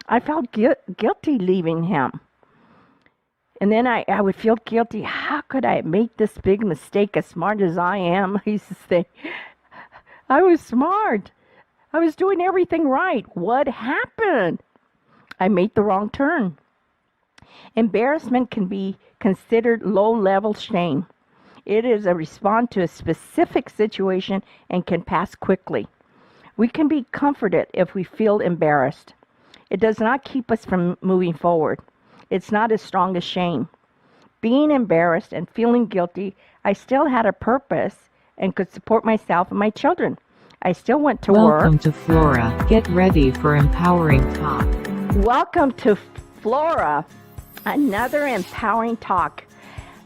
I felt guilty leaving him. And then I would feel guilty. How could I make this big mistake as smart as I am? I used to say, I was smart. I was doing everything right. What happened? I made the wrong turn. Embarrassment can be considered low-level shame. It is a response to a specific situation and can pass quickly. We can be comforted if we feel embarrassed. It does not keep us from moving forward. It's not as strong as shame. Being embarrassed and feeling guilty, I still had a purpose and could support myself and my children. I still went to work. Welcome to Flora. Get ready for empowering talk. Welcome to Flora, another empowering talk.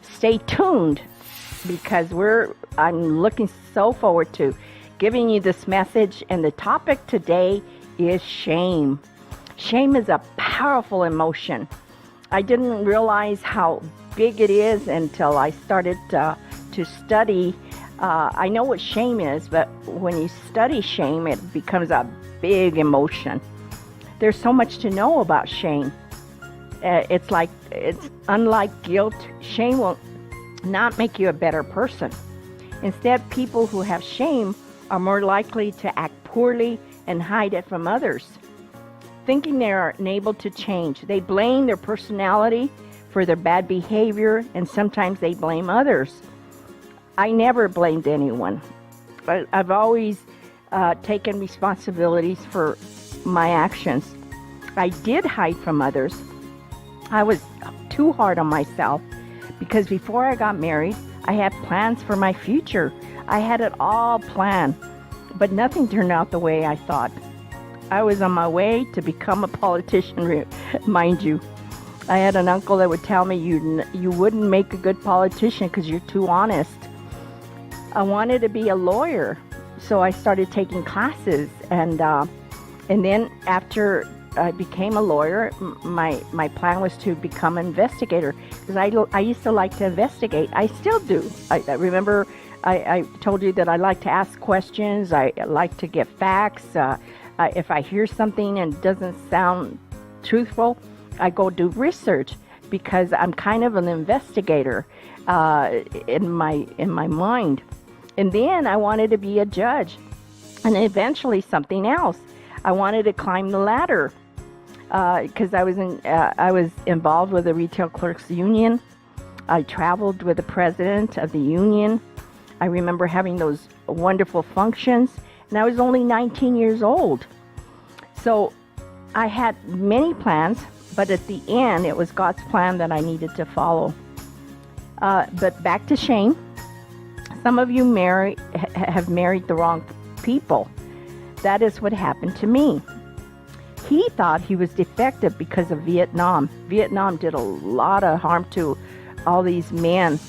Stay tuned because I'm looking so forward to giving you this message, and the topic today is shame. Shame is a powerful emotion. I didn't realize how big it is until I started to study. I know what shame is, but when you study shame, it becomes a big emotion. There's so much to know about shame. It's unlike guilt. Shame will not make you a better person. Instead, people who have shame are more likely to act poorly and hide it from others, thinking they are unable to change. They blame their personality for their bad behavior, and sometimes they blame others. I never blamed anyone. I've always taken responsibilities for my actions. I did hide from others. I was too hard on myself because before I got married, I had plans for my future. I had it all planned, but nothing turned out the way I thought. I was on my way to become a politician, mind you. I had an uncle that would tell me you wouldn't make a good politician because you're too honest. I wanted to be a lawyer, so I started taking classes, and then after I became a lawyer, my plan was to become an investigator because I used to like to investigate. I still do. I remember I told you that I like to ask questions. I like to get facts. If I hear something and it doesn't sound truthful, I go do research because I'm kind of an investigator in my mind. And then I wanted to be a judge, and eventually something else. I wanted to climb the ladder because I was involved with the Retail Clerks Union. I traveled with the president of the union. I remember having those wonderful functions, and I was only 19 years old. So I had many plans, but at the end, it was God's plan that I needed to follow. But back to shame. Some of you have married the wrong people. That is what happened to me. He thought he was defective because of Vietnam. Vietnam did a lot of harm to all these men.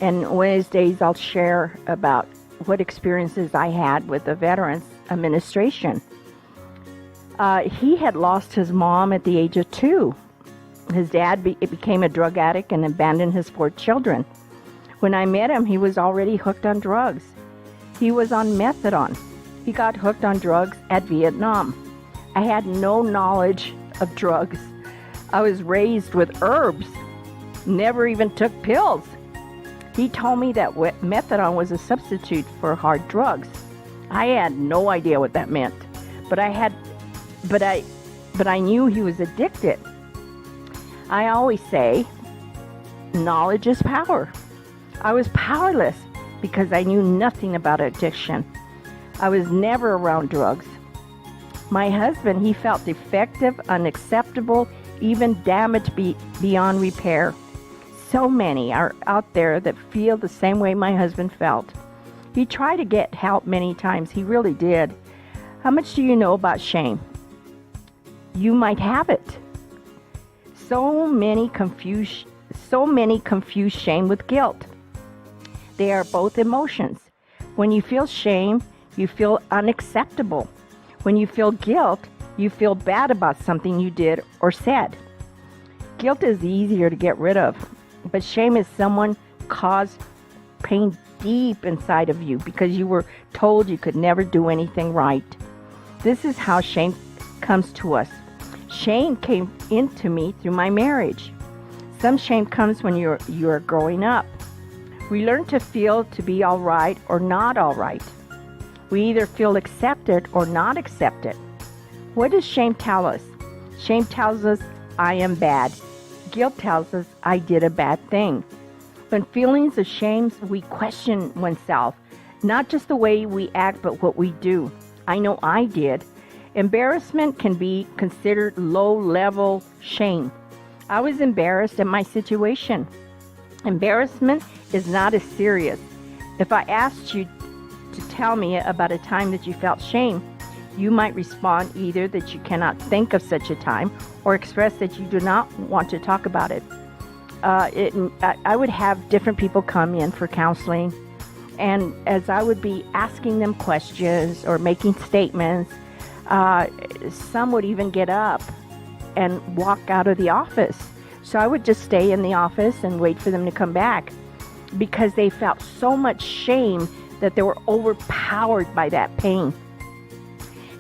And one of these days I'll share about what experiences I had with the Veterans Administration. He had lost his mom at the age of 2. His dad became a drug addict and abandoned his 4 children. When I met him, he was already hooked on drugs. He was on methadone. He got hooked on drugs at Vietnam. I had no knowledge of drugs. I was raised with herbs, never even took pills. He told me that methadone was a substitute for hard drugs. I had no idea what that meant, but I knew he was addicted. I always say, knowledge is power. I was powerless because I knew nothing about addiction. I was never around drugs. My husband, he felt defective, unacceptable, even damaged beyond repair. So many are out there that feel the same way my husband felt. He tried to get help many times. He really did. How much do you know about shame? You might have it. So many confuse shame with guilt. They are both emotions. When you feel shame, you feel unacceptable. When you feel guilt, you feel bad about something you did or said. Guilt is easier to get rid of, but shame is someone caused pain deep inside of you because you were told you could never do anything right. This is how shame comes to us. Shame came into me through my marriage. Some shame comes when you're growing up. We learn to feel to be all right or not all right. We either feel accepted or not accepted. What does shame tell us? Shame tells us I am bad. Guilt tells us I did a bad thing. When feelings of shame, we question oneself, not just the way we act, but what we do. I know I did. Embarrassment can be considered low-level shame. I was embarrassed at my situation. Embarrassment is not as serious. If I asked you to tell me about a time that you felt shame, you might respond either that you cannot think of such a time or express that you do not want to talk about it. I would have different people come in for counseling, and as I would be asking them questions or making statements, some would even get up and walk out of the office. So I would just stay in the office and wait for them to come back because they felt so much shame that they were overpowered by that pain.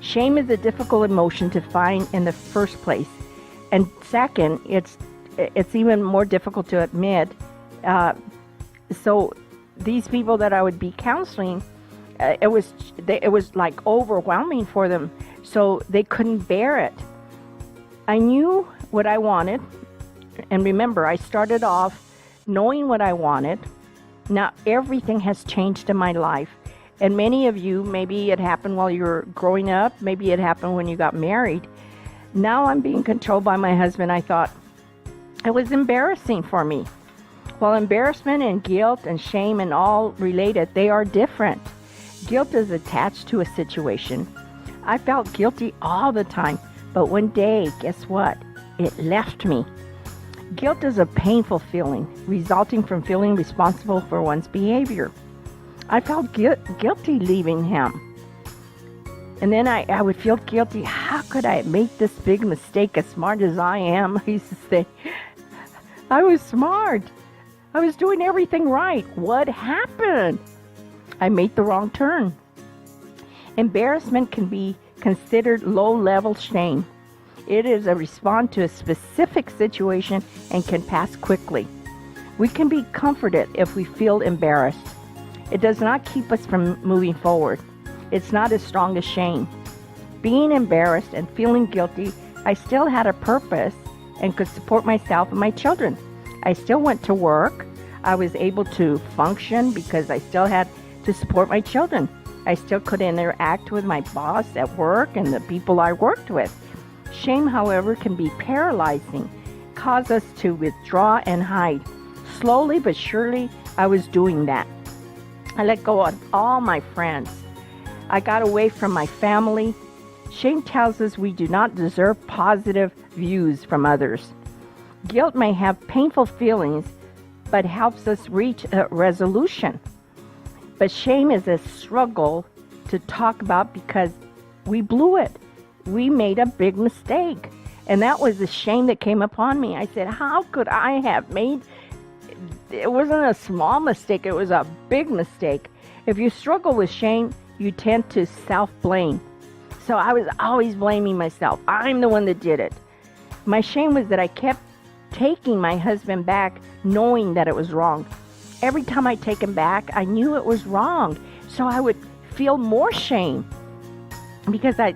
Shame is a difficult emotion to find in the first place. And second, it's even more difficult to admit. So these people that I would be counseling, it was like overwhelming for them. So they couldn't bear it. I knew what I wanted. And remember, I started off knowing what I wanted. Now everything has changed in my life. And many of you, maybe it happened while you were growing up. Maybe it happened when you got married. Now I'm being controlled by my husband. I thought it was embarrassing for me. While embarrassment and guilt and shame and all related, they are different. Guilt is attached to a situation. I felt guilty all the time. But one day, guess what? It left me. Guilt is a painful feeling resulting from feeling responsible for one's behavior. I felt guilty leaving him. And then I would feel guilty. How could I make this big mistake as smart as I am? I used to say, I was smart. I was doing everything right. What happened? I made the wrong turn. Embarrassment can be considered low-level shame. It is a response to a specific situation and can pass quickly. We can be comforted if we feel embarrassed. It does not keep us from moving forward. It's not as strong as shame. Being embarrassed and feeling guilty, I still had a purpose and could support myself and my children. I still went to work. I was able to function because I still had to support my children. I still could interact with my boss at work and the people I worked with. Shame, however, can be paralyzing, cause us to withdraw and hide. Slowly but surely, I was doing that. I let go of all my friends. I got away from my family. Shame tells us we do not deserve positive views from others. Guilt may have painful feelings, but helps us reach a resolution. But shame is a struggle to talk about because we blew it. We made a big mistake. And that was the shame that came upon me. I said, how could I have made, it wasn't a small mistake, it was a big mistake. If you struggle with shame, you tend to self-blame. So I was always blaming myself. I'm the one that did it. My shame was that I kept taking my husband back knowing that it was wrong. Every time I take him back, I knew it was wrong. So I would feel more shame because I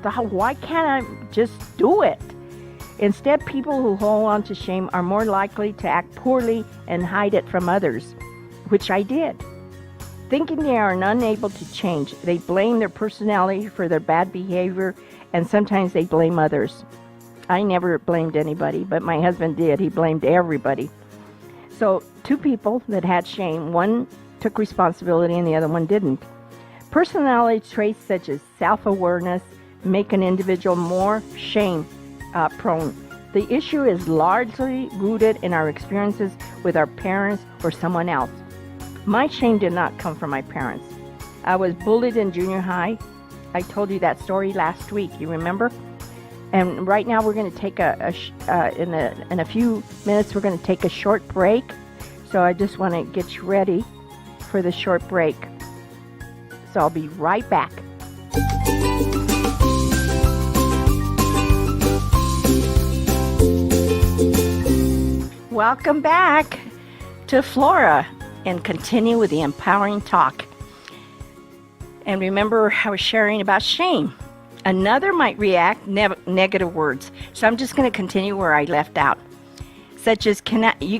thought, why can't I just do it? Instead, people who hold on to shame are more likely to act poorly and hide it from others, which I did. Thinking they are unable to change, they blame their personality for their bad behavior, and sometimes they blame others. I never blamed anybody, but my husband did. He blamed everybody. So, two people that had shame, one took responsibility and the other one didn't. Personality traits such as self-awareness make an individual more shame-prone. The issue is largely rooted in our experiences with our parents or someone else. My shame did not come from my parents. I was bullied in junior high. I told you that story last week, you remember? And right now we're going to take in a few minutes, we're going to take a short break. So I just want to get you ready for the short break. So I'll be right back. Welcome back to Flora and continue with the empowering talk. And remember, I was sharing about shame. Another might react negative words. So I'm just going to continue where I left out. Such as cannot you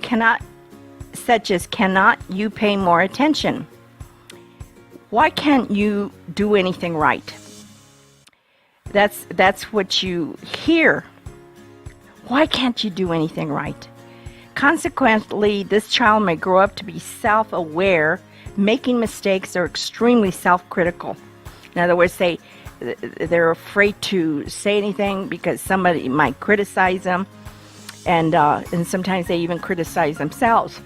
pay more attention? Why can't you do anything right? That's what you hear. Why can't you do anything right? Consequently, this child may grow up to be self-aware, making mistakes, or extremely self-critical. In other words, they're afraid to say anything because somebody might criticize them, and sometimes they even criticize themselves.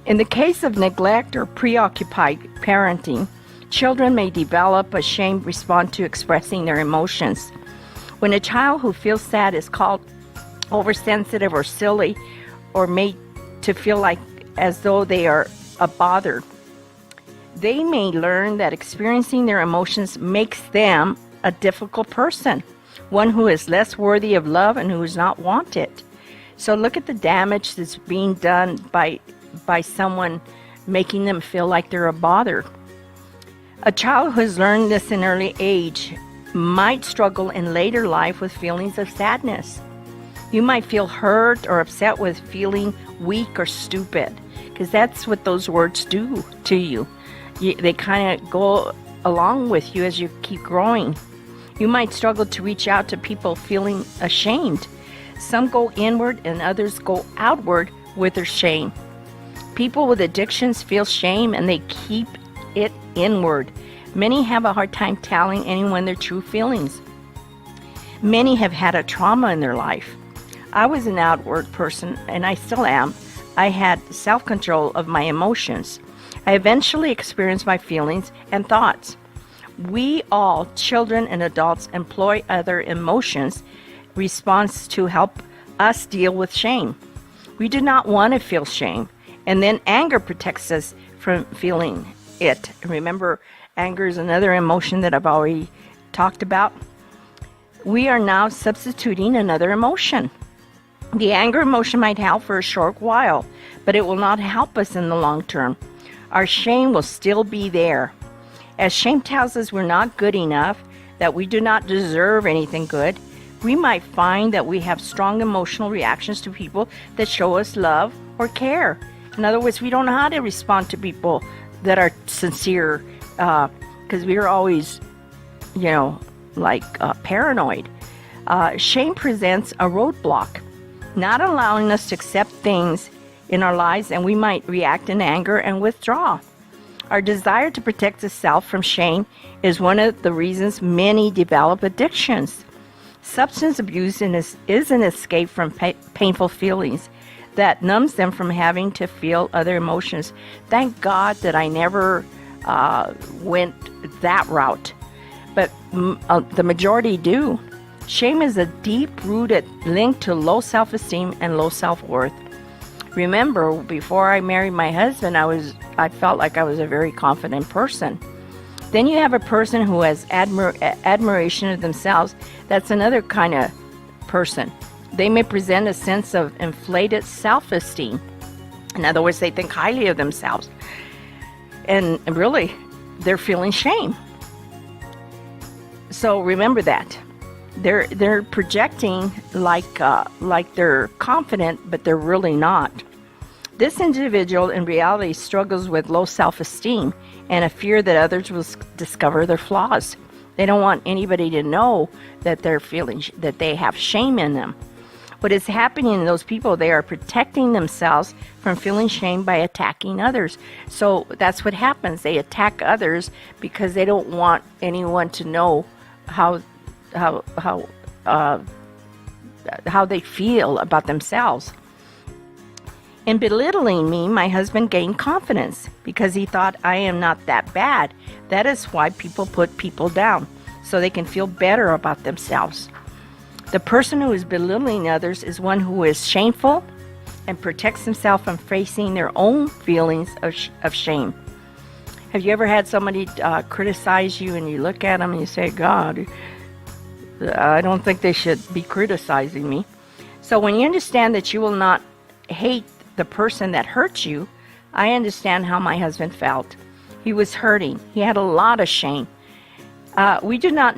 In the case of neglect or preoccupied parenting, children may develop a shame response to expressing their emotions. When a child who feels sad is called oversensitive or silly, or made to feel like as though they are a bother, they may learn that experiencing their emotions makes them a difficult person, one who is less worthy of love and who is not wanted. So look at the damage that's being done by someone making them feel like they're a bother. A child who has learned this in early age might struggle in later life with feelings of sadness. You might feel hurt or upset with feeling weak or stupid, because that's what those words do to you. They kind of go along with you as you keep growing. You might struggle to reach out to people feeling ashamed. Some go inward and others go outward with their shame. People with addictions feel shame and they keep it inward. Many have a hard time telling anyone their true feelings. Many have had a trauma in their life. I was an outward person, and I still am. I had self-control of my emotions. I eventually experienced my feelings and thoughts. We all, children and adults, employ other emotions response to help us deal with shame. We do not want to feel shame, and then anger protects us from feeling it. Remember, anger is another emotion that I've already talked about. We are now substituting another emotion. The anger emotion might help for a short while, but it will not help us in the long term. Our shame will still be there. As shame tells us we're not good enough, that we do not deserve anything good, we might find that we have strong emotional reactions to people that show us love or care. In other words, we don't know how to respond to people that are sincere, because we are always, paranoid. Shame presents a roadblock, not allowing us to accept things in our lives, and we might react in anger and withdraw. Our desire to protect the self from shame is one of the reasons many develop addictions. Substance abuse is an escape from painful feelings that numbs them from having to feel other emotions. Thank God that I never went that route, but the majority do. Shame is a deep-rooted link to low self-esteem and low self-worth. Remember, before I married my husband, I felt like I was a very confident person. Then you have a person who has admiration of themselves. That's another kind of person. They may present a sense of inflated self-esteem. In other words, they think highly of themselves. And really, they're feeling shame. So remember that. They're projecting like they're confident, but they're really not. This individual in reality struggles with low self-esteem and a fear that others will discover their flaws. They don't want anybody to know that that they have shame in them. What is happening in those people, they are protecting themselves from feeling shame by attacking others. So that's what happens. They attack others because they don't want anyone to know how they feel about themselves. In belittling me, my husband gained confidence because he thought I am not that bad. That is why people put people down, so they can feel better about themselves. The person who is belittling others is one who is shameful and protects himself from facing their own feelings of shame. Have you ever had somebody criticize you and you look at them and you say, God, I don't think they should be criticizing me. So when you understand that you will not hate the person that hurt you, I understand how my husband felt. He was hurting. He had a lot of shame. We do not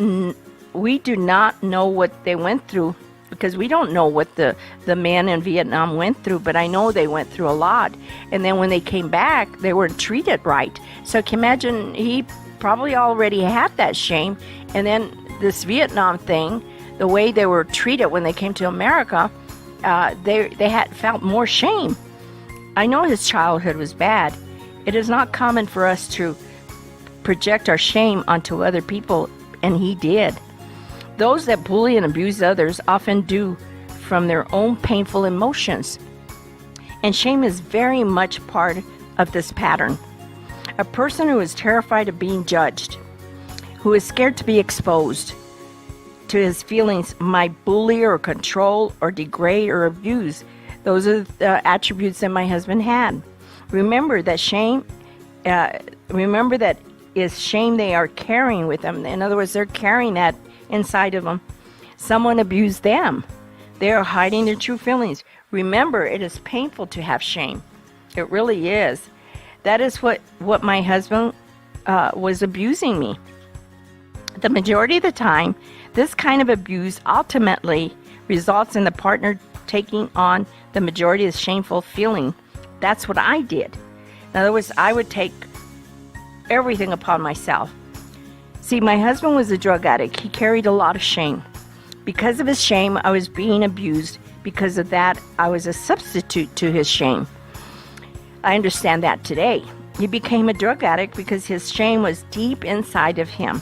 know what they went through, because we don't know what the men in Vietnam went through, but I know they went through a lot. And then when they came back, they weren't treated right. So can you imagine, he probably already had that shame. And then this Vietnam thing, the way they were treated when they came to America, they had felt more shame. I know his childhood was bad. It is not common for us to project our shame onto other people, and he did. Those that bully and abuse others often do from their own painful emotions. And shame is very much part of this pattern. A person who is terrified of being judged, who is scared to be exposed to his feelings, might bully or control or degrade or abuse. Those are the attributes that my husband had. Remember that is shame they are carrying with them. In other words, they're carrying that inside of them. Someone abused them. They are hiding their true feelings. Remember, it is painful to have shame. It really is. That is what my husband was abusing me. The majority of the time, this kind of abuse ultimately results in the partner taking on the majority of the shameful feeling. That's what I did. In other words, I would take everything upon myself. See, my husband was a drug addict. He carried a lot of shame. Because of his shame, I was being abused. Because of that, I was a substitute to his shame. I understand that today. He became a drug addict because his shame was deep inside of him.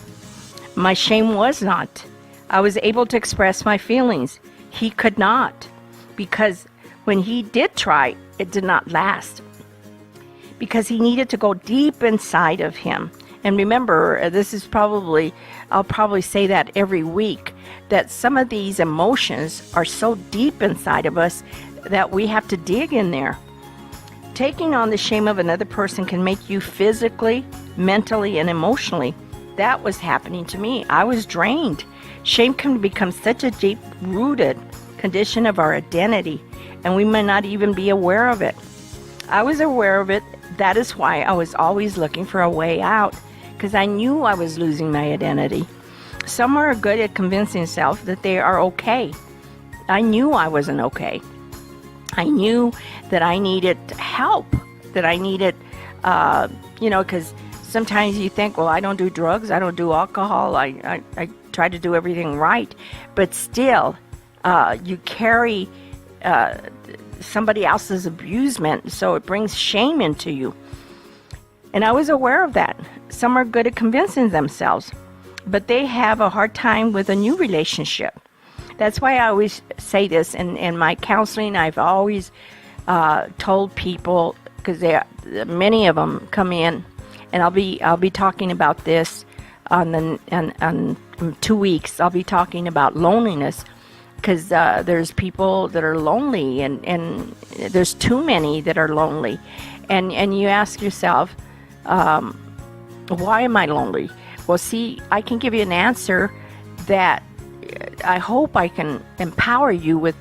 My shame was not. I was able to express my feelings. He could not. Because when he did try, it did not last. Because he needed to go deep inside of him. And remember, I'll probably say that every week, that some of these emotions are so deep inside of us that we have to dig in there. Taking on the shame of another person can make you physically, mentally, and emotionally. That was happening to me. I was drained. Shame can become such a deep-rooted condition of our identity, and we may not even be aware of it. I was aware of it. That is why I was always looking for a way out, because I knew I was losing my identity. Some are good at convincing themselves that they are okay. I knew I wasn't okay. I knew that I needed help, that I needed, because sometimes you think, well, I don't do drugs, I don't do alcohol, I try to do everything right. But still, you carry somebody else's abusement, so it brings shame into you. And I was aware of that. Some are good at convincing themselves, but they have a hard time with a new relationship. That's why I always say this in my counseling. I've always told people, because many of them come in, and I'll be talking about this on 2 weeks. I'll be talking about loneliness, because there's people that are lonely, and there's too many that are lonely, and you ask yourself, why am I lonely? Well, see, I can give you an answer that I hope I can empower you with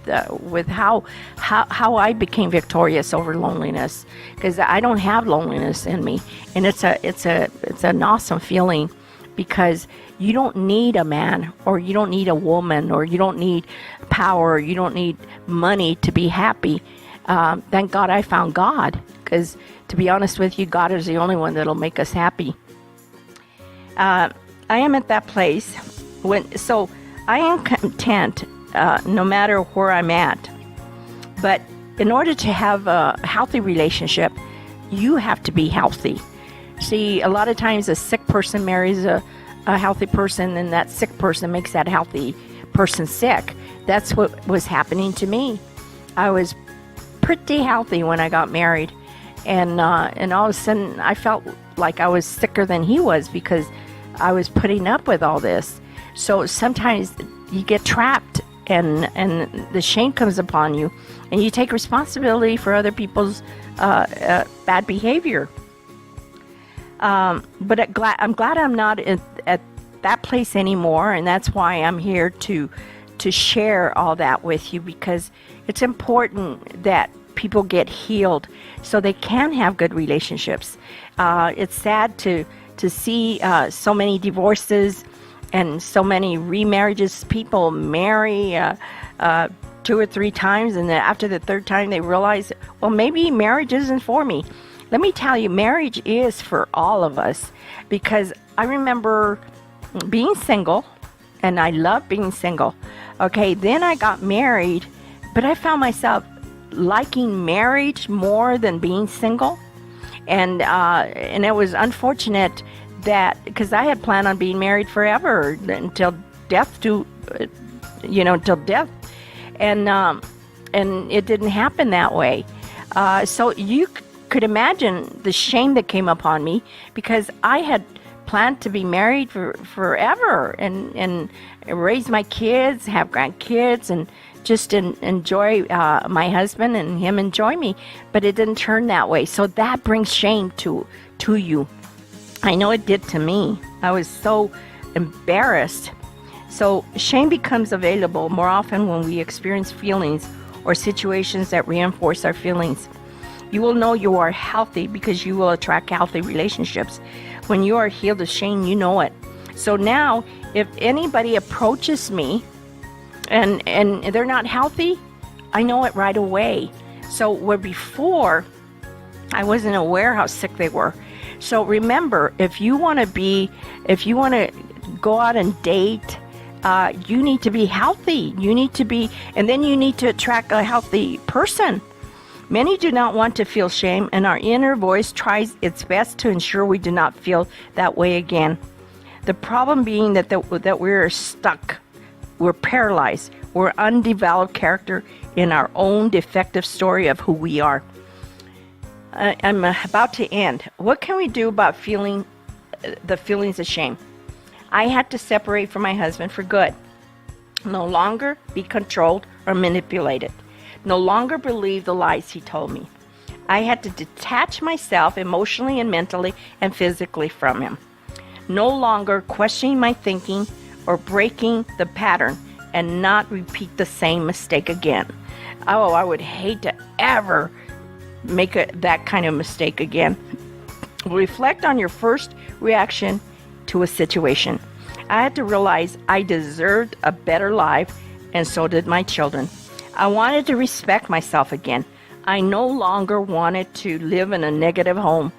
how I became victorious over loneliness, because I don't have loneliness in me, and it's an awesome feeling, because you don't need a man, or you don't need a woman, or you don't need power, or you don't need money to be happy. Thank God I found God, because to be honest with you, God is the only one that'll make us happy. I am at that place so I am content no matter where I'm at. But in order to have a healthy relationship, you have to be healthy. See, a lot of times a sick person marries a healthy person, and that sick person makes that healthy person sick. That's what was happening to me. I was pretty healthy when I got married, and all of a sudden I felt like I was sicker than he was, because I was putting up with all this. So sometimes you get trapped, and the shame comes upon you, and you take responsibility for other people's bad behavior. But I'm glad I'm not at that place anymore, and that's why I'm here to share all that with you, because it's important that people get healed so they can have good relationships. It's sad to see so many divorces and so many remarriages. People marry 2 or 3 times, and then after the 3rd time they realize, well, maybe marriage isn't for me. Let me tell you, marriage is for all of us, because I remember being single, and I love being single. Okay, then I got married, but I found myself liking marriage more than being single, and it was unfortunate that, because I had planned on being married forever until death, until death, and it didn't happen that way. So you could imagine the shame that came upon me, because I had planned to be married forever and raise my kids, have grandkids, and just enjoy my husband and him enjoy me. But it didn't turn that way. So that brings shame to you. I know it did to me. I was so embarrassed. So shame becomes available more often when we experience feelings or situations that reinforce our feelings. You will know you are healthy because you will attract healthy relationships. When you are healed of shame, you know it. So now, if anybody approaches me and they're not healthy, I know it right away. So where before, I wasn't aware how sick they were. So remember, if you want to go out and date, you need to be healthy. And then you need to attract a healthy person. Many do not want to feel shame, and our inner voice tries its best to ensure we do not feel that way again. The problem being that we're stuck, we're paralyzed, we're undeveloped character in our own defective story of who we are. I'm about to end. What can we do about the feelings of shame? I had to separate from my husband for good. No longer be controlled or manipulated. No longer believe the lies he told me. I had to detach myself emotionally and mentally and physically from him. No longer questioning my thinking or breaking the pattern and not repeat the same mistake again. Oh, I would hate to ever make that kind of mistake again. Reflect on your first reaction to a situation. I had to realize I deserved a better life, and so did my children. I wanted to respect myself again. I no longer wanted to live in a negative home.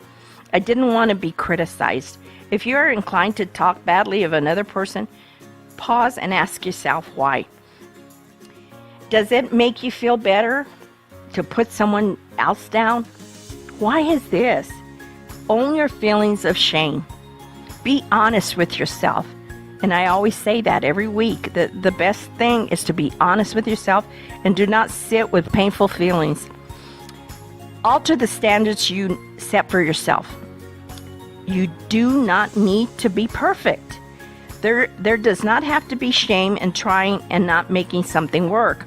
I didn't want to be criticized. If you are inclined to talk badly of another person, pause and ask yourself why. Does it make you feel better to put someone else down? Why is this? Own your feelings of shame. Be honest with yourself. And I always say that every week. The best thing is to be honest with yourself and do not sit with painful feelings. Alter the standards you set for yourself. You do not need to be perfect. There does not have to be shame in trying and not making something work.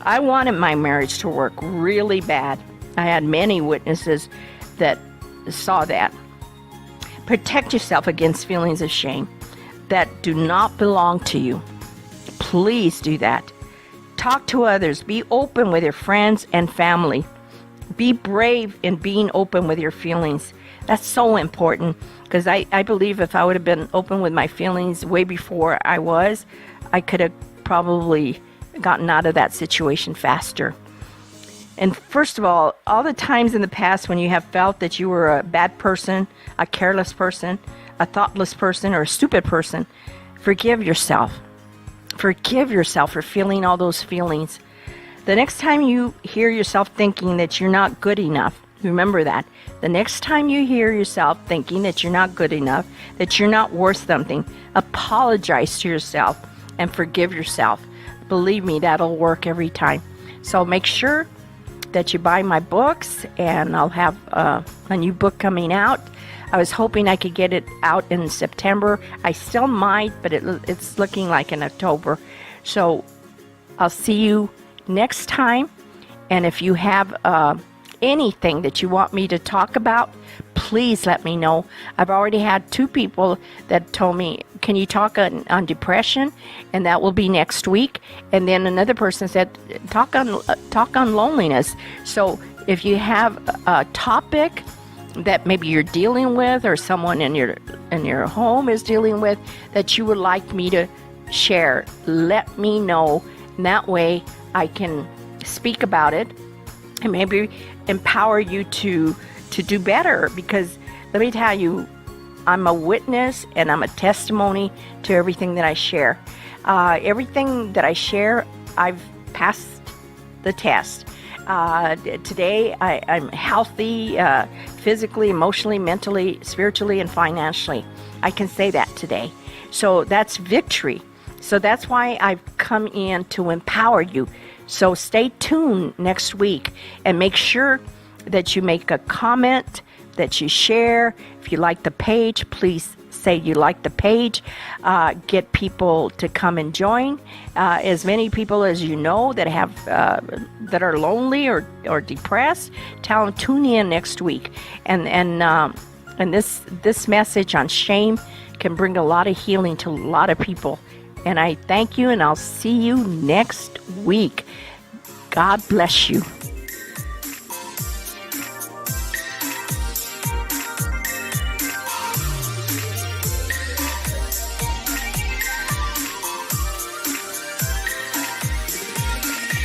I wanted my marriage to work really bad. I had many witnesses that saw that. Protect yourself against feelings of shame that do not belong to you. Please do that. Talk to others. Be open with your friends and family. Be brave in being open with your feelings. That's so important, because I believe if I would have been open with my feelings way before I could have probably gotten out of that situation faster. And first of all the times in the past when you have felt that you were a bad person, a careless person, a thoughtless person, or a stupid person, forgive yourself. Forgive yourself for feeling all those feelings. The next time you hear yourself thinking that you're not good enough, remember that. The next time you hear yourself thinking that you're not good enough, that you're not worth something, apologize to yourself and forgive yourself. Believe me, that'll work every time. So make sure that you buy my books, and I'll have a new book coming out. I was hoping I could get it out in September. I still might, but it's looking like in October. So I'll see you next time. And if you have anything that you want me to talk about, please let me know. I've already had 2 people that told me, can you talk on depression? And that will be next week. And then another person said, talk on loneliness. So if you have a topic that maybe you're dealing with, or someone in your home is dealing with, that you would like me to share, let me know. And that way I can speak about it and maybe empower you to do better. Because let me tell you, I'm a witness and I'm a testimony to everything that I share. Everything that I share, I've passed the test. Today, I'm healthy, physically, emotionally, mentally, spiritually, and financially. I can say that today. So that's victory. So that's why I've come in to empower you. So stay tuned next week and make sure that you make a comment, that you share. If you like the page, please say you like the page. Get people to come and join. As many people as you know that have that are lonely or depressed, tell them tune in next week. And this message on shame can bring a lot of healing to a lot of people. And I thank you, and I'll see you next week. God bless you.